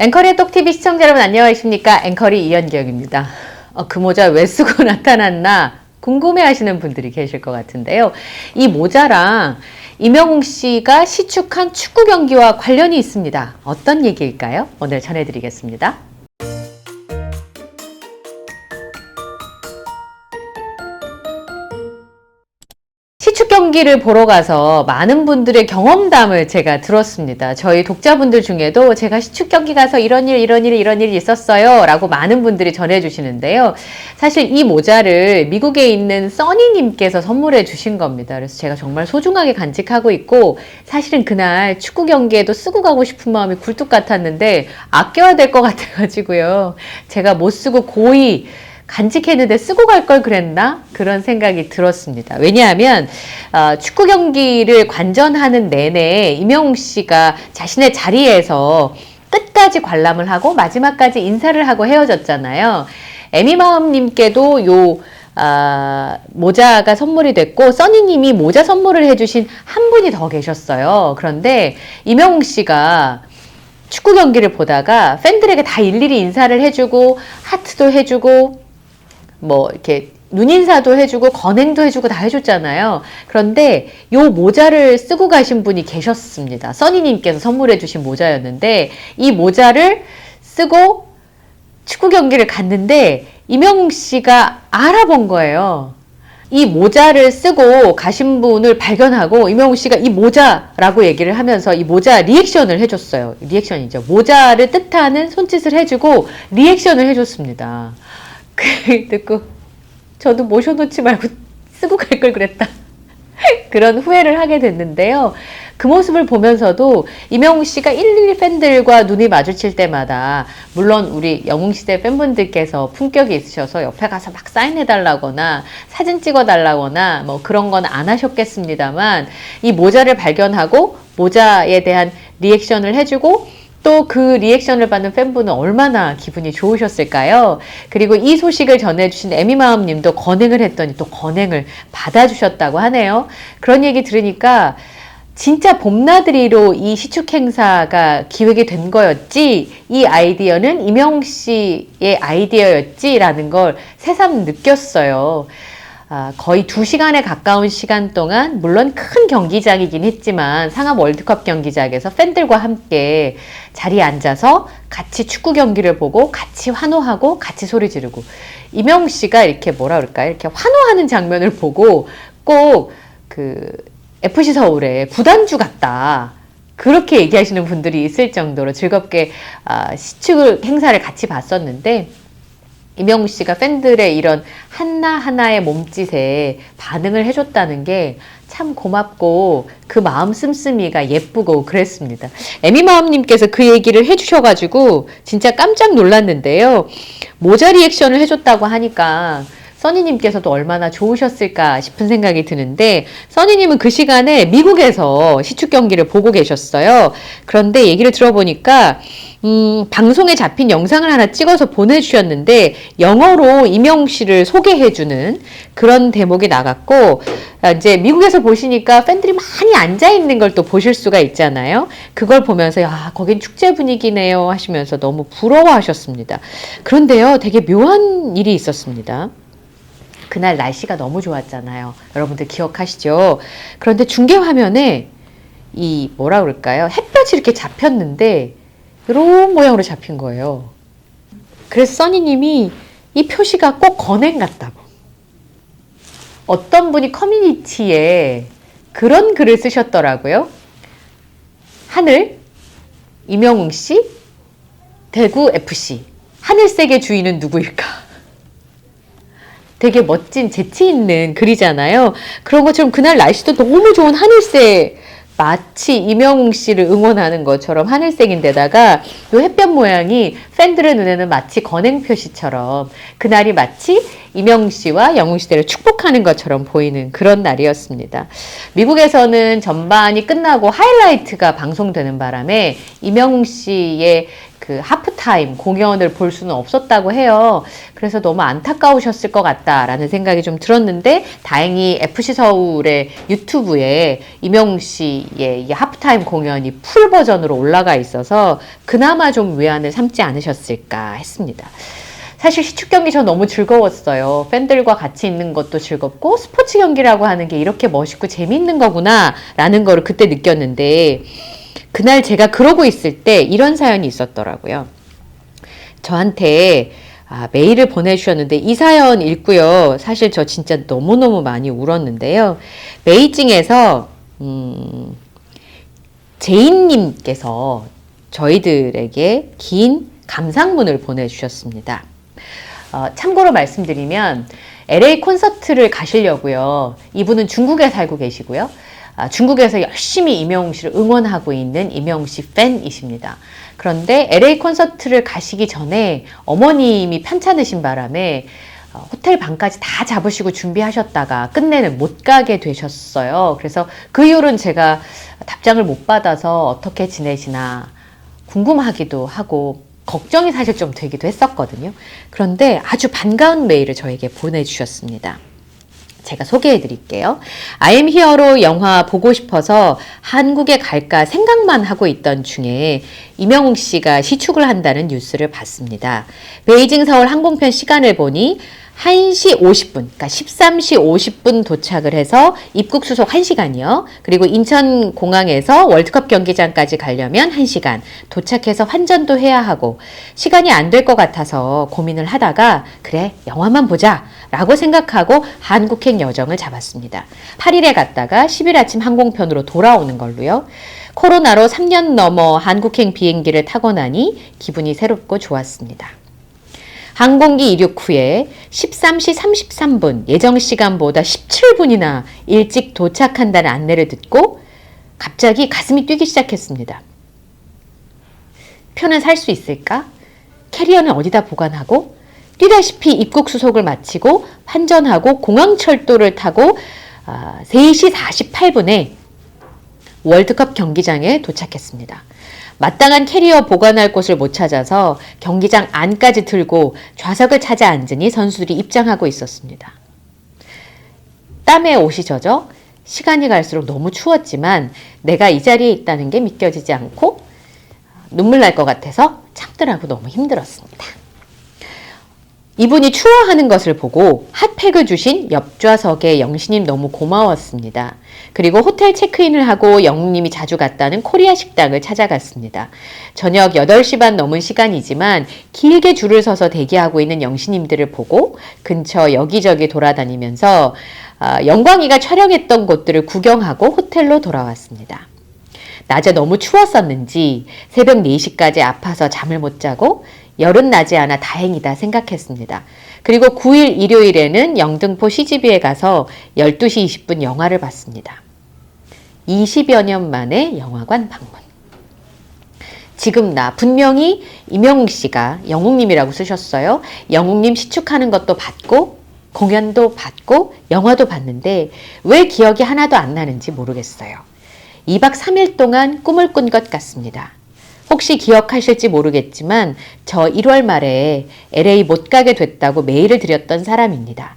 앵커리의 똑TV 시청자 여러분 안녕하십니까? 앵커리 이현경입니다. 그 모자 왜 쓰고 나타났나 궁금해 하시는 분들이 계실 것 같은데요. 이 모자랑 임영웅 씨가 시축한 축구 경기와 관련이 있습니다. 어떤 얘기일까요? 오늘 전해드리겠습니다. 시축 경기를 보러 가서 많은 분들의 경험담을 제가 들었습니다. 저희 독자분들 중에도 제가 시축 경기 가서 이런 일이 있었어요 라고 많은 분들이 전해주시는데요. 사실 이 모자를 미국에 있는 써니님께서 선물해 주신 겁니다. 그래서 제가 정말 소중하게 간직하고 있고, 사실은 그날 축구 경기에도 쓰고 가고 싶은 마음이 굴뚝 같았는데 아껴야 될 것 같아가지고요. 제가 못 쓰고 고이 간직했는데 쓰고 갈 걸 그랬나? 그런 생각이 들었습니다. 왜냐하면 축구 경기를 관전하는 내내 임영웅 씨가 자신의 자리에서 끝까지 관람을 하고 마지막까지 인사를 하고 헤어졌잖아요. 에미마음님께도 요 모자가 선물이 됐고, 써니님이 모자 선물을 해주신 한 분이 더 계셨어요. 그런데 임영웅 씨가 축구 경기를 보다가 팬들에게 다 일일이 인사를 해주고 하트도 해주고 뭐 이렇게 눈인사도 해주고 건행도 해주고 다 해줬잖아요. 그런데 요 모자를 쓰고 가신 분이 계셨습니다. 써니님께서 선물해 주신 모자였는데, 이 모자를 쓰고 축구 경기를 갔는데 임영웅 씨가 알아본 거예요. 이 모자를 쓰고 가신 분을 발견하고 임영웅 씨가 이 모자라고 얘기를 하면서 이 모자 리액션을 해줬어요. 리액션이죠. 모자를 뜻하는 손짓을 해주고 리액션을 해줬습니다. 듣고 저도 모셔놓지 말고 쓰고 갈 걸 그랬다. 그런 후회를 하게 됐는데요. 그 모습을 보면서도 임영웅 씨가 일일이 팬들과 눈이 마주칠 때마다, 물론 우리 영웅시대 팬분들께서 품격이 있으셔서 옆에 가서 막 사인해달라거나 사진 찍어달라거나 뭐 그런 건 안 하셨겠습니다만, 이 모자를 발견하고 모자에 대한 리액션을 해주고 또 그 리액션을 받는 팬분은 얼마나 기분이 좋으셨을까요? 그리고 이 소식을 전해주신 에미마음 님도 건행을 했더니 또 건행을 받아주셨다고 하네요. 그런 얘기 들으니까 진짜 봄나들이로 이 시축 행사가 기획이 된 거였지, 이 아이디어는 임영웅 씨의 아이디어였지라는 걸 새삼 느꼈어요. 거의 2시간에 가까운 시간 동안, 물론 큰 경기장이긴 했지만 상암 월드컵 경기장에서 팬들과 함께 자리에 앉아서 같이 축구 경기를 보고 같이 환호하고 같이 소리 지르고, 임영웅 씨가 이렇게 뭐라 그럴까요? 이렇게 환호하는 장면을 보고 꼭 그 FC 서울의 구단주 같다, 그렇게 얘기하시는 분들이 있을 정도로 즐겁게 시축 행사를 같이 봤었는데, 임영웅 씨가 팬들의 이런 하나하나의 몸짓에 반응을 해줬다는 게 참 고맙고 그 마음 씀씀이가 예쁘고 그랬습니다. 에미마음님께서 그 얘기를 해주셔가지고 진짜 깜짝 놀랐는데요. 모자 리액션을 해줬다고 하니까 써니님께서도 얼마나 좋으셨을까 싶은 생각이 드는데, 써니님은 그 시간에 미국에서 시축 경기를 보고 계셨어요. 그런데 얘기를 들어보니까 방송에 잡힌 영상을 하나 찍어서 보내주셨는데 영어로 임영웅 씨를 소개해주는 그런 대목이 나갔고, 이제 미국에서 보시니까 팬들이 많이 앉아있는 걸 또 보실 수가 있잖아요. 그걸 보면서 야, 거긴 축제 분위기네요 하시면서 너무 부러워하셨습니다. 그런데요, 되게 묘한 일이 있었습니다. 그날 날씨가 너무 좋았잖아요. 여러분들 기억하시죠? 그런데 중계 화면에 이 뭐라 그럴까요? 햇볕이 이렇게 잡혔는데 이런 모양으로 잡힌 거예요. 그래서 써니님이 이 표시가 꼭 건행 같다고. 어떤 분이 커뮤니티에 그런 글을 쓰셨더라고요. 하늘, 임영웅 씨, 대구 FC. 하늘색의 주인은 누구일까? 되게 멋진 재치 있는 글이잖아요. 그런 것처럼 그날 날씨도 너무 좋은 하늘색, 마치 임영웅 씨를 응원하는 것처럼 하늘색인데다가 이 햇볕 모양이 팬들의 눈에는 마치 건행 표시처럼 그날이 마치 임영웅 씨와 영웅 시대를 축복하는 것처럼 보이는 그런 날이었습니다. 미국에서는 전반이 끝나고 하이라이트가 방송되는 바람에 임영웅 씨의 그 하프타임 공연을 볼 수는 없었다고 해요. 그래서 너무 안타까우셨을 것 같다라는 생각이 좀 들었는데 다행히 FC 서울의 유튜브에 이명웅 씨의 이 하프타임 공연이 풀 버전으로 올라가 있어서 그나마 좀 위안을 삼지 않으셨을까 했습니다. 사실 시축 경기 저 너무 즐거웠어요. 팬들과 같이 있는 것도 즐겁고 스포츠 경기라고 하는 게 이렇게 멋있고 재밌는 거구나 라는 거를 그때 느꼈는데 그날 제가 그러고 있을 때 이런 사연이 있었더라고요. 저한테 메일을 보내주셨는데 이 사연 읽고요. 사실 저 진짜 너무너무 많이 울었는데요. 베이징에서 제인님께서 저희들에게 긴 감상문을 보내주셨습니다. 참고로 말씀드리면 LA 콘서트를 가시려고요. 이분은 중국에 살고 계시고요. 중국에서 열심히 이명웅 씨를 응원하고 있는 이명웅 씨 팬이십니다. 그런데 LA 콘서트를 가시기 전에 어머님이 편찮으신 바람에 호텔 방까지 다 잡으시고 준비하셨다가 끝내는 못 가게 되셨어요. 그래서 그 이후로는 제가 답장을 못 받아서 어떻게 지내시나 궁금하기도 하고 걱정이 사실 좀 되기도 했었거든요. 그런데 아주 반가운 메일을 저에게 보내주셨습니다. 제가 소개해 드릴게요. I am Here로 영화 보고 싶어서 한국에 갈까 생각만 하고 있던 중에 이명웅 씨가 시축을 한다는 뉴스를 봤습니다. 베이징 서울 항공편 시간을 보니 1시 50분, 그러니까 13시 50분 도착을 해서 입국 수속 1시간이요. 그리고 인천공항에서 월드컵 경기장까지 가려면 1시간, 도착해서 환전도 해야 하고 시간이 안 될 것 같아서 고민을 하다가 그래, 영화만 보자 라고 생각하고 한국행 여정을 잡았습니다. 8일에 갔다가 10일 아침 항공편으로 돌아오는 걸로요. 코로나로 3년 넘어 한국행 비행기를 타고 나니 기분이 새롭고 좋았습니다. 항공기 이륙 후에 13시 33분 예정 시간보다 17분이나 일찍 도착한다는 안내를 듣고 갑자기 가슴이 뛰기 시작했습니다. 표는 살 수 있을까? 캐리어는 어디다 보관하고? 뛰다시피 입국 수속을 마치고 환전하고 공항철도를 타고 3시 48분에 월드컵 경기장에 도착했습니다. 마땅한 캐리어 보관할 곳을 못 찾아서 경기장 안까지 들고 좌석을 찾아 앉으니 선수들이 입장하고 있었습니다. 땀에 옷이 젖어 시간이 갈수록 너무 추웠지만 내가 이 자리에 있다는 게 믿겨지지 않고 눈물 날 것 같아서 참느라고 너무 힘들었습니다. 이분이 추워하는 것을 보고 핫팩을 주신 옆좌석의 영신님 너무 고마웠습니다. 그리고 호텔 체크인을 하고 영웅님이 자주 갔다는 코리아 식당을 찾아갔습니다. 저녁 8시 반 넘은 시간이지만 길게 줄을 서서 대기하고 있는 영신님들을 보고 근처 여기저기 돌아다니면서 영광이가 촬영했던 곳들을 구경하고 호텔로 돌아왔습니다. 낮에 너무 추웠었는지 새벽 4시까지 아파서 잠을 못 자고 열은 나지 않아 다행이다 생각했습니다. 그리고 9일 일요일에는 영등포 CGV에 가서 12시 20분 영화를 봤습니다. 20여 년 만에 영화관 방문. 지금 나 분명히 이명웅 씨가 영웅님이라고 쓰셨어요. 영웅님 시축하는 것도 봤고 공연도 봤고 영화도 봤는데 왜 기억이 하나도 안 나는지 모르겠어요. 2박 3일 동안 꿈을 꾼 것 같습니다. 혹시 기억하실지 모르겠지만 저 1월 말에 LA 못 가게 됐다고 메일을 드렸던 사람입니다.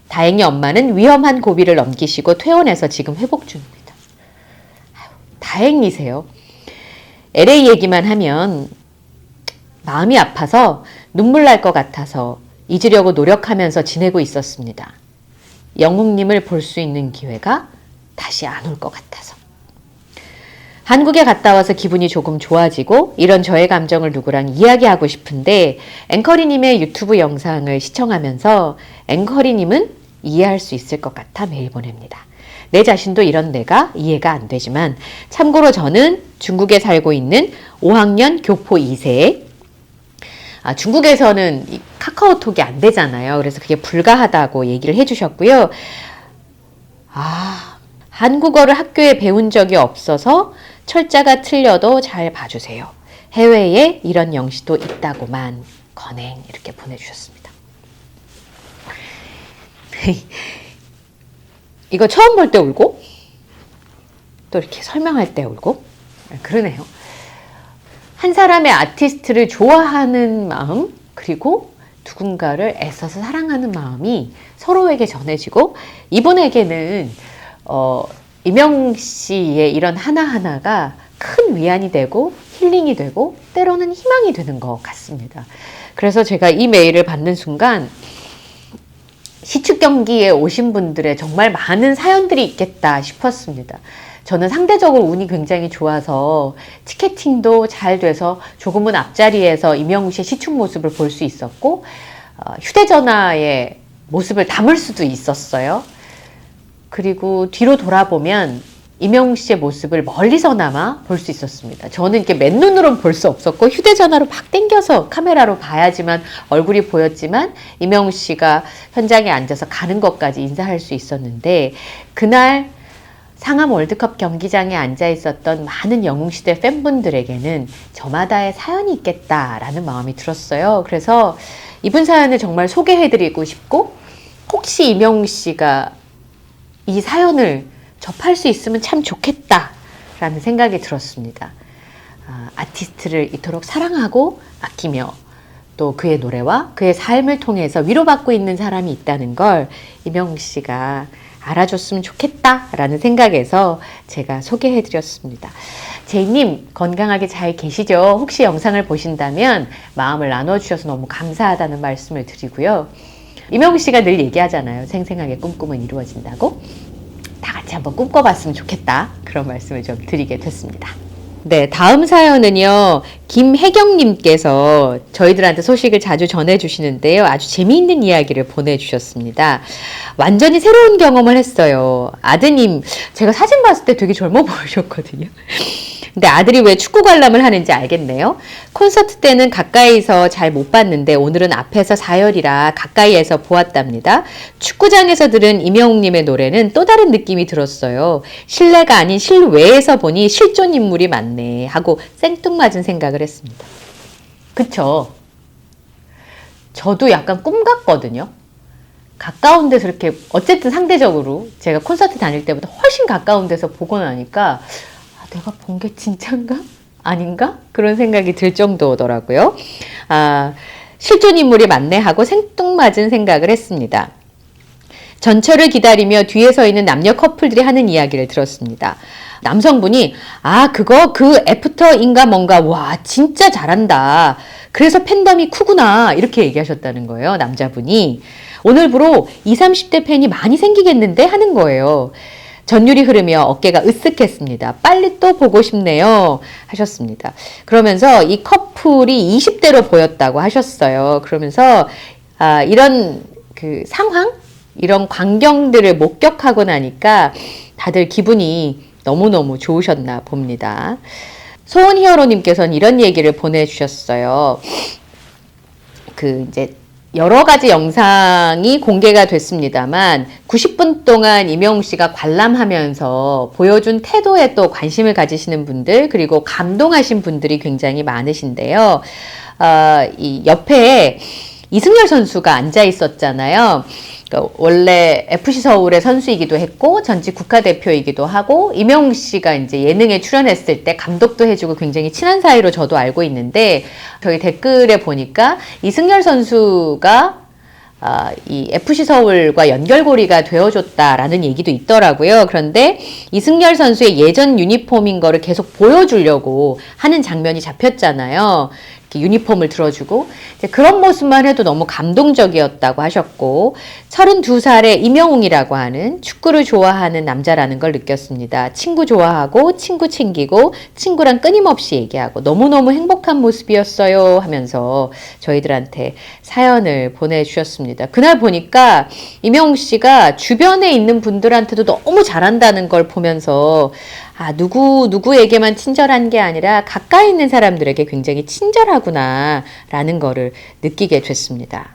다행히 엄마는 위험한 고비를 넘기시고 퇴원해서 지금 회복 중입니다. 다행이세요. LA 얘기만 하면 마음이 아파서 눈물 날 것 같아서 잊으려고 노력하면서 지내고 있었습니다. 영웅님을 볼 수 있는 기회가 다시 안 올 것 같아서. 한국에 갔다 와서 기분이 조금 좋아지고 이런 저의 감정을 누구랑 이야기하고 싶은데 앵커리님의 유튜브 영상을 시청하면서 앵커리님은 이해할 수 있을 것 같아 메일 보냅니다. 내 자신도 이런 내가 이해가 안 되지만 참고로 저는 중국에 살고 있는 5학년 교포 2세 중국에서는 이 카카오톡이 안 되잖아요. 그래서 그게 불가하다고 얘기를 해주셨고요. 한국어를 학교에 배운 적이 없어서 철자가 틀려도 잘 봐주세요. 해외에 이런 영시도 있다고만 건행 이렇게 보내주셨습니다. 이거 처음 볼 때 울고 또 이렇게 설명할 때 울고 그러네요. 한 사람의 아티스트를 좋아하는 마음, 그리고 누군가를 애써서 사랑하는 마음이 서로에게 전해지고, 이분에게는 이명 씨의 이런 하나하나가 큰 위안이 되고 힐링이 되고 때로는 희망이 되는 것 같습니다. 그래서 제가 이 메일을 받는 순간 시축 경기에 오신 분들의 정말 많은 사연들이 있겠다 싶었습니다. 저는 상대적으로 운이 굉장히 좋아서 티켓팅도 잘 돼서 조금은 앞자리에서 이명웅 씨의 시축 모습을 볼 수 있었고, 휴대전화에 모습을 담을 수도 있었어요. 그리고 뒤로 돌아보면 이명웅 씨의 모습을 멀리서나마 볼 수 있었습니다. 저는 이렇게 맨눈으로는 볼 수 없었고 휴대전화로 막 당겨서 카메라로 봐야지만 얼굴이 보였지만 이명웅 씨가 현장에 앉아서 가는 것까지 인사할 수 있었는데, 그날 상암 월드컵 경기장에 앉아 있었던 많은 영웅시대 팬분들에게는 저마다의 사연이 있겠다라는 마음이 들었어요. 그래서 이분 사연을 정말 소개해드리고 싶고, 혹시 이명웅 씨가 이 사연을 접할 수 있으면 참 좋겠다라는 생각이 들었습니다. 아티스트를 이토록 사랑하고 아끼며 또 그의 노래와 그의 삶을 통해서 위로받고 있는 사람이 있다는 걸 이명웅 씨가 알아줬으면 좋겠다라는 생각에서 제가 소개해드렸습니다. 제이님 건강하게 잘 계시죠? 혹시 영상을 보신다면 마음을 나눠주셔서 너무 감사하다는 말씀을 드리고요. 이명웅 씨가 늘 얘기하잖아요. 생생하게 꿈꾸면 이루어진다고. 다 같이 한번 꿈꿔봤으면 좋겠다. 그런 말씀을 좀 드리게 됐습니다. 네, 다음 사연은요, 김혜경님께서 저희들한테 소식을 자주 전해주시는데요. 아주 재미있는 이야기를 보내주셨습니다. 완전히 새로운 경험을 했어요. 아드님, 제가 사진 봤을 때 되게 젊어 보이셨거든요. 근데 아들이 왜 축구 관람을 하는지 알겠네요. 콘서트 때는 가까이서 잘 못 봤는데 오늘은 앞에서 사열이라 가까이에서 보았답니다. 축구장에서 들은 이명웅님의 노래는 또 다른 느낌이 들었어요. 실내가 아닌 실외에서 보니 실존 인물이 많네 하고 생뚱맞은 생각을 했습니다. 그쵸? 저도 약간 꿈 같거든요. 가까운 데서 이렇게 어쨌든 상대적으로 제가 콘서트 다닐 때보다 훨씬 가까운 데서 보고 나니까 내가 본 게 진짠가? 아닌가? 그런 생각이 들 정도더라고요. 실존 인물이 맞네 하고 생뚱맞은 생각을 했습니다. 전철을 기다리며 뒤에 서 있는 남녀 커플들이 하는 이야기를 들었습니다. 남성분이 그거 그 애프터인가 뭔가 와 진짜 잘한다. 그래서 팬덤이 크구나 이렇게 얘기하셨다는 거예요. 남자분이. 오늘부로 20, 30대 팬이 많이 생기겠는데 하는 거예요. 전율이 흐르며 어깨가 으쓱했습니다. 빨리 또 보고 싶네요 하셨습니다. 그러면서 이 커플이 20대로 보였다고 하셨어요. 그러면서 이런 그 상황, 이런 광경들을 목격하고 나니까 다들 기분이 너무너무 좋으셨나 봅니다. 소원 히어로님께서는 이런 얘기를 보내주셨어요. 이제 여러 가지 영상이 공개가 됐습니다만 90분 동안 이명웅 씨가 관람하면서 보여준 태도에 또 관심을 가지시는 분들, 그리고 감동하신 분들이 굉장히 많으신데요. 이 옆에 이승열 선수가 앉아 있었잖아요. 그러니까 원래 FC 서울의 선수이기도 했고 전직 국가대표이기도 하고, 이명웅 씨가 이제 예능에 출연했을 때 감독도 해주고 굉장히 친한 사이로 저도 알고 있는데, 저희 댓글에 보니까 이승열 선수가 이 FC 서울과 연결고리가 되어줬다라는 얘기도 있더라고요. 그런데 이승열 선수의 예전 유니폼인 거를 계속 보여주려고 하는 장면이 잡혔잖아요. 유니폼을 들어주고 그런 모습만 해도 너무 감동적이었다고 하셨고, 32살의 이명웅이라고 하는 축구를 좋아하는 남자라는 걸 느꼈습니다. 친구 좋아하고 친구 챙기고 친구랑 끊임없이 얘기하고 너무너무 행복한 모습이었어요 하면서 저희들한테 사연을 보내주셨습니다. 그날 보니까 이명웅 씨가 주변에 있는 분들한테도 너무 잘한다는 걸 보면서 누구에게만 친절한 게 아니라 가까이 있는 사람들에게 굉장히 친절하구나 라는 거를 느끼게 됐습니다.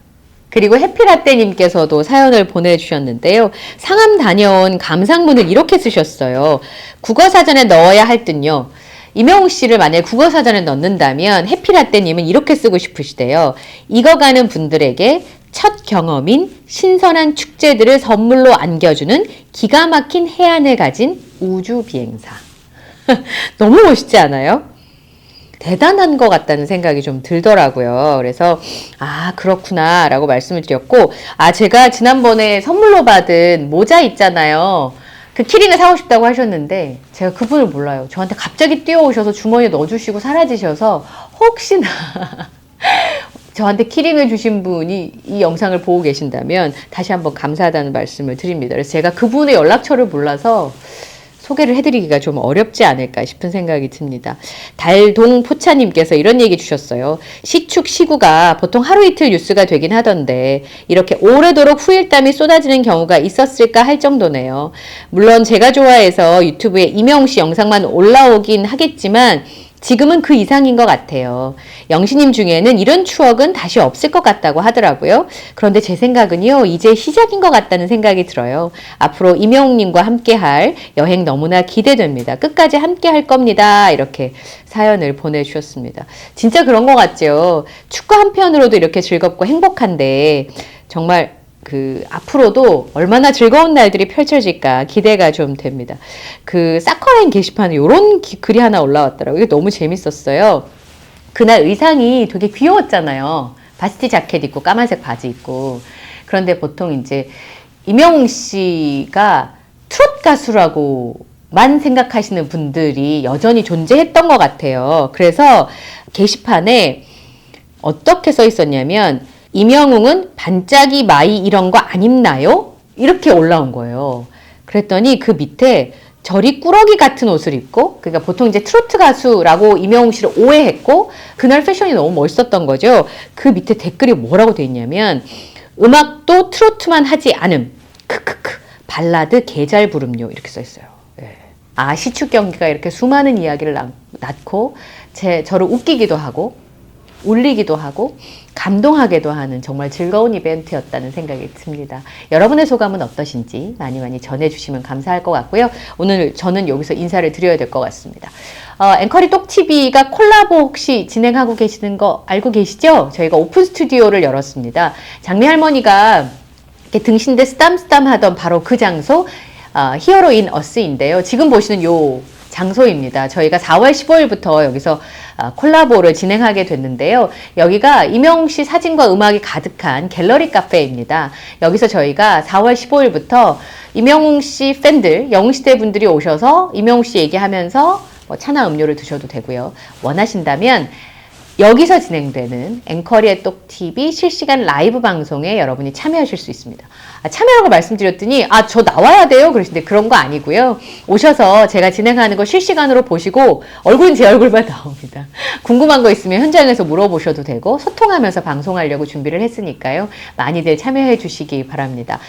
그리고 해피라떼님께서도 사연을 보내주셨는데요. 상암 다녀온 감상문을 이렇게 쓰셨어요. 국어사전에 넣어야 할 듯요. 이명웅 씨를 만약 국어사전에 넣는다면 해피라떼님은 이렇게 쓰고 싶으시대요. 익어가는 분들에게 첫 경험인 신선한 축제들을 선물로 안겨주는 기가 막힌 해안을 가진 우주 비행사. 너무 멋있지 않아요? 대단한 것 같다는 생각이 좀 들더라고요. 그래서 아 그렇구나 라고 말씀을 드렸고, 아 제가 지난번에 선물로 받은 모자 있잖아요. 그 키링을 사고 싶다고 하셨는데 제가 그분을 몰라요. 저한테 갑자기 뛰어오셔서 주머니에 넣어주시고 사라지셔서 혹시나 저한테 키링을 주신 분이 이 영상을 보고 계신다면 다시 한번 감사하다는 말씀을 드립니다. 그래서 제가 그분의 연락처를 몰라서 소개를 해드리기가 좀 어렵지 않을까 싶은 생각이 듭니다. 달동포차님께서 이런 얘기 주셨어요. 시축 시구가 보통 하루 이틀 뉴스가 되긴 하던데 이렇게 오래도록 후일담이 쏟아지는 경우가 있었을까 할 정도네요. 물론 제가 좋아해서 유튜브에 이명웅 씨 영상만 올라오긴 하겠지만 지금은 그 이상인 것 같아요. 영신님 중에는 이런 추억은 다시 없을 것 같다고 하더라고요. 그런데 제 생각은요, 이제 시작인 것 같다는 생각이 들어요. 앞으로 이명웅님과 함께할 여행 너무나 기대됩니다. 끝까지 함께할 겁니다. 이렇게 사연을 보내주셨습니다. 진짜 그런 것 같죠. 축구 한편으로도 이렇게 즐겁고 행복한데 정말 앞으로도 얼마나 즐거운 날들이 펼쳐질까 기대가 좀 됩니다. 사커라인 게시판에 이런 글이 하나 올라왔더라고요. 이게 너무 재밌었어요. 그날 의상이 되게 귀여웠잖아요. 바스티 자켓 입고 까만색 바지 입고. 그런데 보통 이제 이명웅 씨가 트롯 가수라고만 생각하시는 분들이 여전히 존재했던 것 같아요. 그래서 게시판에 어떻게 써 있었냐면 이명웅은 반짝이 마이 이런 거 안 입나요? 이렇게 올라온 거예요. 그랬더니 그 밑에 저리 꾸러기 같은 옷을 입고, 그러니까 보통 이제 트로트 가수라고 이명웅 씨를 오해했고 그날 패션이 너무 멋있었던 거죠. 그 밑에 댓글이 뭐라고 돼 있냐면 음악도 트로트만 하지 않음. 크크크. 발라드 개 잘 부름요. 이렇게 써 있어요. 네. 아, 시축 경기가 이렇게 수많은 이야기를 낳고 저를 웃기기도 하고 울리기도 하고 감동하게도 하는 정말 즐거운 이벤트였다는 생각이 듭니다. 여러분의 소감은 어떠신지 많이 많이 전해주시면 감사할 것 같고요. 오늘 저는 여기서 인사를 드려야 될 것 같습니다. 앵커리 똑TV가 콜라보 혹시 진행하고 계시는 거 알고 계시죠? 저희가 오픈 스튜디오를 열었습니다. 장미 할머니가 이렇게 등신대 쓰담쓰담 하던 바로 그 장소, 히어로 인 어스인데요. 지금 보시는 요 장소입니다. 저희가 4월 15일부터 여기서 콜라보를 진행하게 됐는데요. 여기가 이명웅 씨 사진과 음악이 가득한 갤러리 카페입니다. 여기서 저희가 4월 15일부터 이명웅 씨 팬들, 영웅시대 분들이 오셔서 이명웅 씨 얘기하면서 차나 음료를 드셔도 되고요. 원하신다면 여기서 진행되는 앵커리의 똑TV 실시간 라이브 방송에 여러분이 참여하실 수 있습니다. 참여라고 말씀드렸더니 저 나와야 돼요 그러시는데 그런 거 아니고요. 오셔서 제가 진행하는 거 실시간으로 보시고 얼굴은 제 얼굴만 나옵니다. 궁금한 거 있으면 현장에서 물어보셔도 되고 소통하면서 방송하려고 준비를 했으니까요. 많이들 참여해 주시기 바랍니다.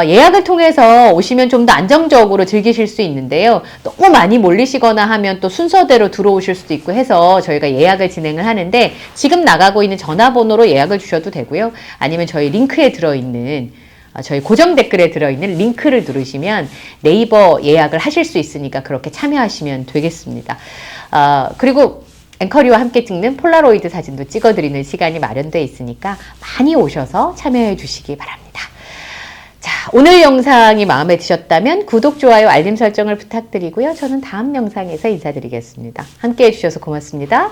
예약을 통해서 오시면 좀 더 안정적으로 즐기실 수 있는데요. 너무 많이 몰리시거나 하면 또 순서대로 들어오실 수도 있고 해서 저희가 예약을 진행을 하는데 지금 나가고 있는 전화번호로 예약을 주셔도 되고요. 아니면 저희 링크에 들어있는 저희 고정 댓글에 들어있는 링크를 누르시면 네이버 예약을 하실 수 있으니까 그렇게 참여하시면 되겠습니다. 그리고 앵커리와 함께 찍는 폴라로이드 사진도 찍어드리는 시간이 마련되어 있으니까 많이 오셔서 참여해 주시기 바랍니다. 자, 오늘 영상이 마음에 드셨다면 구독, 좋아요, 알림 설정을 부탁드리고요. 저는 다음 영상에서 인사드리겠습니다. 함께 해주셔서 고맙습니다.